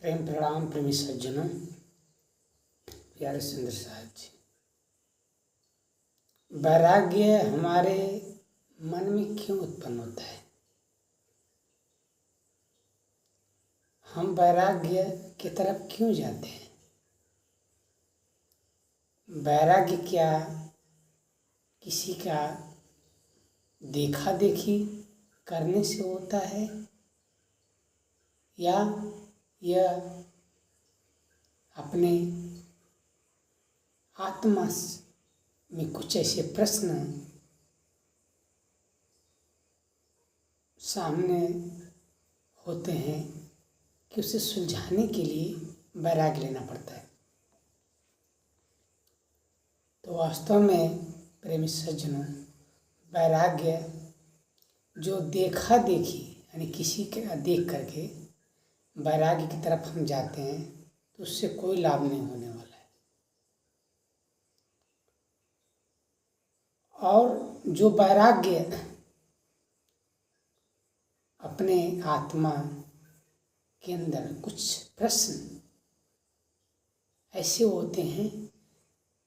प्रेम प्रणाम प्रेमी सज्जनों, प्यारे सुंदर साहब जी। वैराग्य हमारे मन में क्यों उत्पन्न होता है? हम वैराग्य की तरफ क्यों जाते हैं? वैराग्य क्या किसी का देखा देखी करने से होता है, या यह अपने आत्मा में कुछ ऐसे प्रश्न सामने होते हैं कि उसे सुलझाने के लिए वैराग्य लेना पड़ता है? तो वास्तव में प्रेमी सज्जनों, वैराग्य जो देखा देखी यानी किसी के देख करके वैराग्य की तरफ हम जाते हैं तो उससे कोई लाभ नहीं होने वाला है। और जो वैराग्य अपने आत्मा के अंदर कुछ प्रश्न ऐसे होते हैं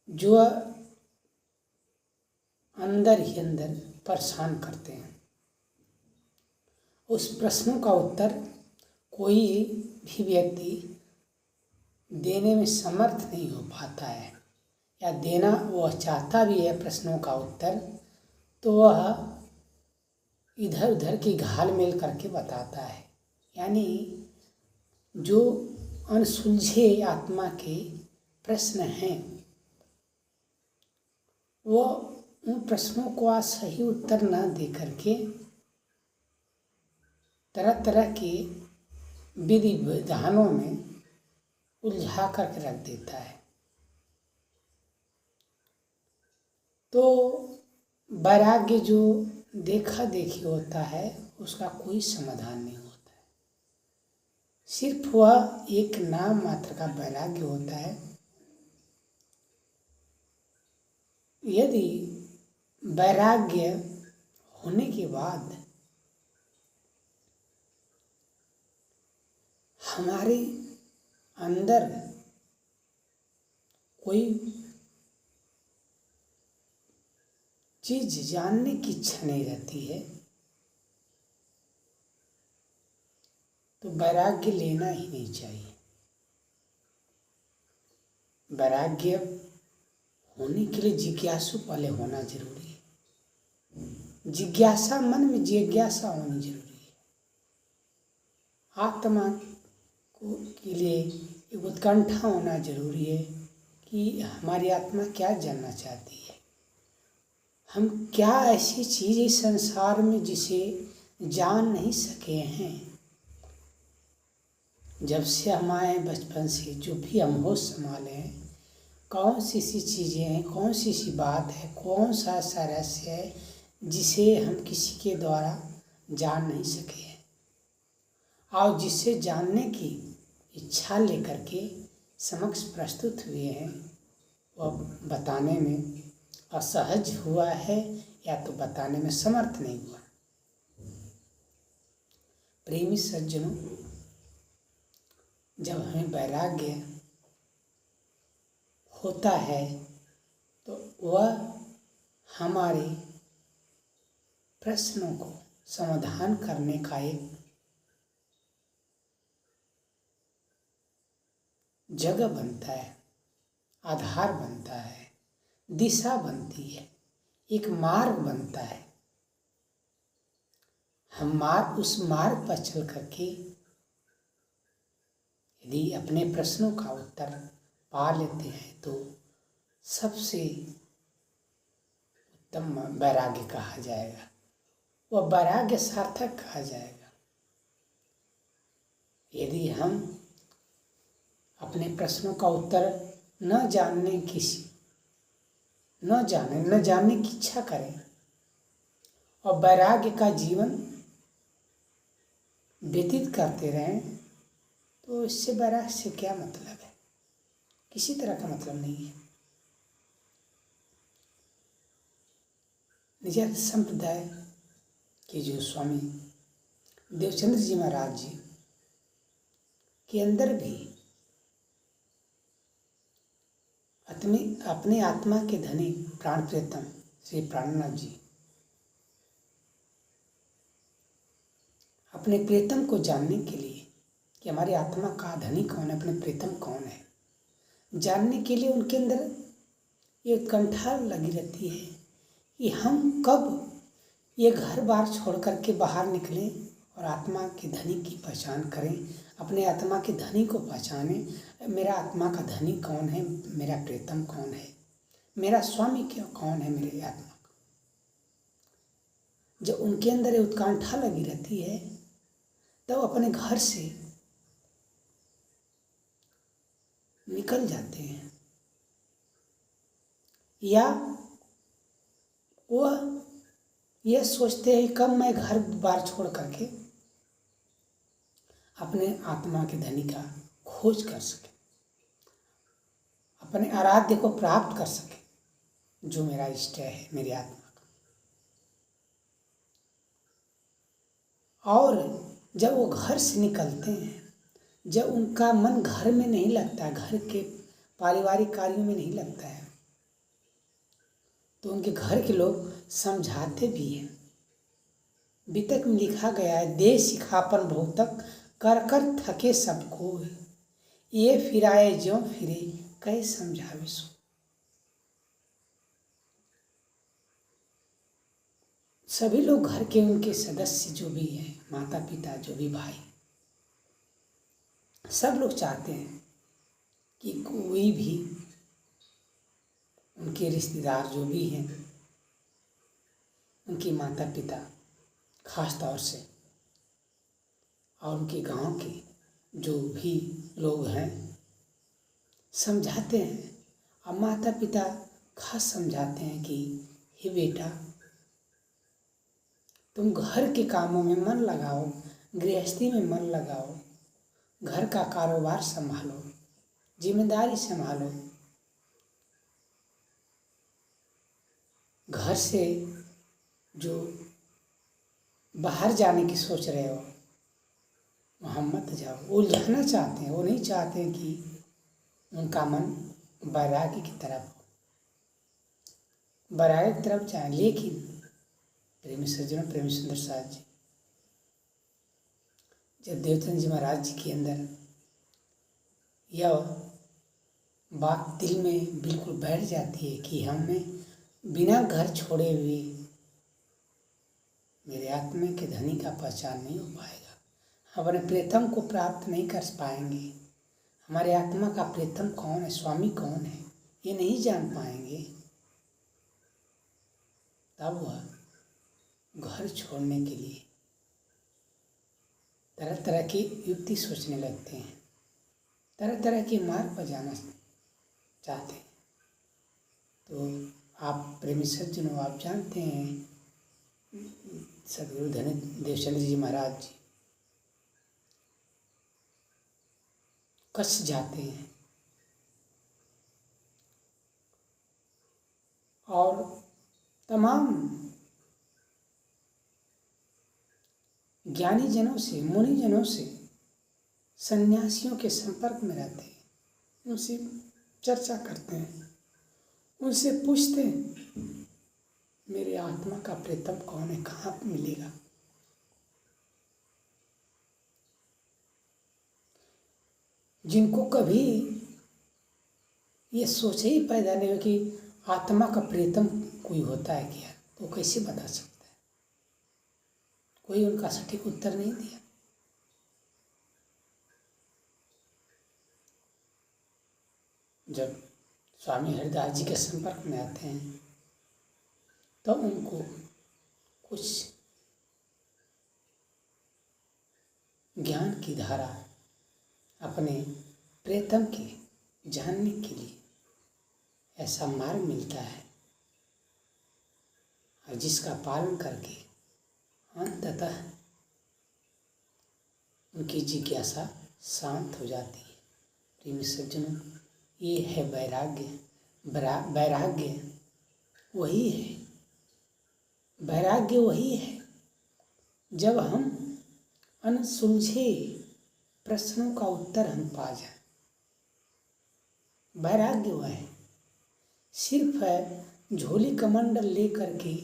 जो अंदर ही अंदर परेशान करते हैं, उस प्रश्नों का उत्तर कोई भी व्यक्ति देने में समर्थ नहीं हो पाता है, या देना वह चाहता भी है प्रश्नों का उत्तर तो वह इधर उधर की घाल मेल करके बताता है। यानी जो अनसुलझे आत्मा के प्रश्न हैं वो उन प्रश्नों को आज सही उत्तर न दे करके तरह तरह के विधि विधानों में उलझा करके रख देता है। तो वैराग्य जो देखा देखी होता है उसका कोई समाधान नहीं होता है, सिर्फ वह एक नाम मात्र का वैराग्य होता है। यदि वैराग्य होने के बाद हमारे अंदर कोई चीज जानने की इच्छा नहीं रहती है तो वैराग्य लेना ही नहीं चाहिए। वैराग्य होने के लिए जिज्ञासु पहले होना जरूरी है। जिज्ञासा, मन में जिज्ञासा होनी जरूरी है। आत्मा को के लिए एक उत्कंठा होना जरूरी है कि हमारी आत्मा क्या जानना चाहती है, हम क्या ऐसी चीज़ इस संसार में जिसे जान नहीं सके हैं। जब से हम आए बचपन से जो भी हम होश संभाले हैं, कौन सी सी चीज़ें हैं, कौन सी सी बात है, कौन सा ऐसा रहस्य है जिसे हम किसी के द्वारा जान नहीं सके हैं, और जिसे जानने की इच्छा लेकर के समक्ष प्रस्तुत हुए हैं, वह बताने में असहज हुआ है या तो बताने में समर्थ नहीं हुआ। प्रेमी सज्जनों, जब हमें वैराग्य होता है तो वह हमारे प्रश्नों को समाधान करने का एक जगह बनता है, आधार बनता है, दिशा बनती है, एक मार्ग बनता है। हम उस मार्ग पर चल करके यदि अपने प्रश्नों का उत्तर पा लेते हैं तो सबसे उत्तम वैराग्य कहा जाएगा, वह वैराग्य सार्थक कहा जाएगा। यदि हम अपने प्रश्नों का उत्तर न जानने की इच्छा करें और वैराग्य का जीवन व्यतीत करते रहें तो इससे वैराग्य से क्या मतलब है? किसी तरह का मतलब नहीं है। निजात संप्रदाय के जो स्वामी देवचंद्र जी महाराज जी, के अंदर भी अपने आत्मा के धनी प्राण प्रियतम श्री प्राणनाथ जी अपने प्रियतम को जानने के लिए कि हमारी आत्मा का धनी कौन है, अपने प्रियतम कौन है, जानने के लिए उनके अंदर ये उत्कंठा लगी रहती है कि हम कब ये घर बार छोड़ करके बाहर निकलें और आत्मा के धनी की पहचान करें, अपने आत्मा के धनी को पहचानें। मेरा आत्मा का धनी कौन है, मेरा प्रियतम कौन है, मेरा स्वामी क्या कौन है मेरे आत्मा का। जब उनके अंदर ये उत्कंठा लगी रहती है तब तो अपने घर से निकल जाते हैं, या वह यह सोचते हैं कब मैं घर बार छोड़ करके अपने आत्मा के धनी का खोज कर सके, अपने आराध्य को प्राप्त कर सके जो मेरा इष्ट है मेरी आत्मा का। और जब वो घर से निकलते हैं, जब उनका मन घर में नहीं लगता, घर के पारिवारिक कार्यों में नहीं लगता है, तो उनके घर के लोग समझाते भी हैं। वितक में लिखा गया है, दे सिखापन बहुतक कर कर थके सबको, ये फिराए ज्यों फिरे कई समझावे सो। सभी लोग घर के उनके सदस्य जो भी हैं, माता पिता जो भी भाई, सब लोग चाहते हैं कि कोई भी उनके रिश्तेदार जो भी हैं, उनके माता पिता खास तौर से, और उनके गांव के जो भी लोग हैं समझाते हैं। और माता पिता खास समझाते हैं कि हे बेटा, तुम घर के कामों में मन लगाओ, गृहस्थी में मन लगाओ, घर का कारोबार संभालो, जिम्मेदारी संभालो, घर से जो बाहर जाने की सोच रहे हो वहाँ मत जाओ। वो उलझाना चाहते हैं, वो नहीं चाहते हैं कि उनका मन वैराग्य की तरफ हो, वैराग्य की तरफ जाए। लेकिन प्रेमी सज्जनों, प्रेमी सुंदर साथ जी, जब देवचंद जी महाराज जी के अंदर यह बात दिल में बिल्कुल बैठ जाती है कि हमें बिना घर छोड़े हुए मेरे आत्मा के धनी का पहचान नहीं हो पाएगा, अपने प्रियतम को प्राप्त नहीं कर पाएंगे, हमारे आत्मा का प्रियतम कौन है, स्वामी कौन है, ये नहीं जान पाएंगे, तब वह घर छोड़ने के लिए तरह तरह की युक्ति सोचने लगते हैं, तरह तरह के मार्ग पर जाना चाहते हैं। तो आप प्रेमी सज्जनों, आप जानते हैं सदगुरु धनी देवचंद जी महाराज जी कच्छ जाते हैं और तमाम ज्ञानी जनों से, मुनि जनों से, सन्यासियों के संपर्क में रहते हैं, उनसे चर्चा करते हैं, उनसे पूछते हैं मेरे आत्मा का प्रियतम कौन है, कहाँ मिलेगा। जिनको कभी ये सोच ही पैदा नहीं हो कि आत्मा का प्रियतम कोई होता है क्या, तो कैसे बता सकता है, कोई उनका सटीक उत्तर नहीं दिया। जब स्वामी हरिदास जी के संपर्क में आते हैं तो उनको कुछ ज्ञान की धारा अपने प्रियतम के जानने के लिए ऐसा मार्ग मिलता है, और जिसका पालन करके अंततः उनकी जिज्ञासा शांत हो जाती है। प्रेमी सज्जनों, ये है वैराग्य। वैराग्य वही है, वैराग्य वही है जब हम अनसुलझे प्रश्नों का उत्तर हम पा जाए। वैराग्य वह है, सिर्फ झोली कमंडल लेकर के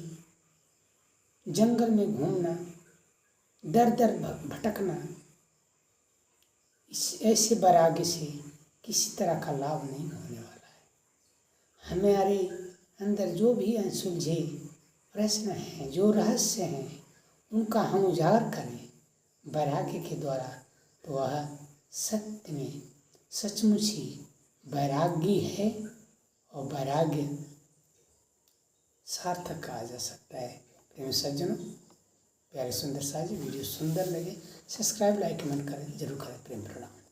जंगल में घूमना, दर दर भटकना, इस ऐसे वैराग्य से किसी तरह का लाभ नहीं होने वाला है। हमारे अंदर जो भी अनसुलझे प्रश्न हैं, जो रहस्य हैं, उनका हम उजागर करें वैराग्य के द्वारा, तो वह सत्य में सचमुच ही वैरागी है और वैराग्य सार्थक कहा जा सकता है। प्रेम सज्जनों, प्यारे सुंदर साजी वीडियो सुंदर लगे सब्सक्राइब लाइक कमेंट करें जरूर करें। प्रेम प्रणाम।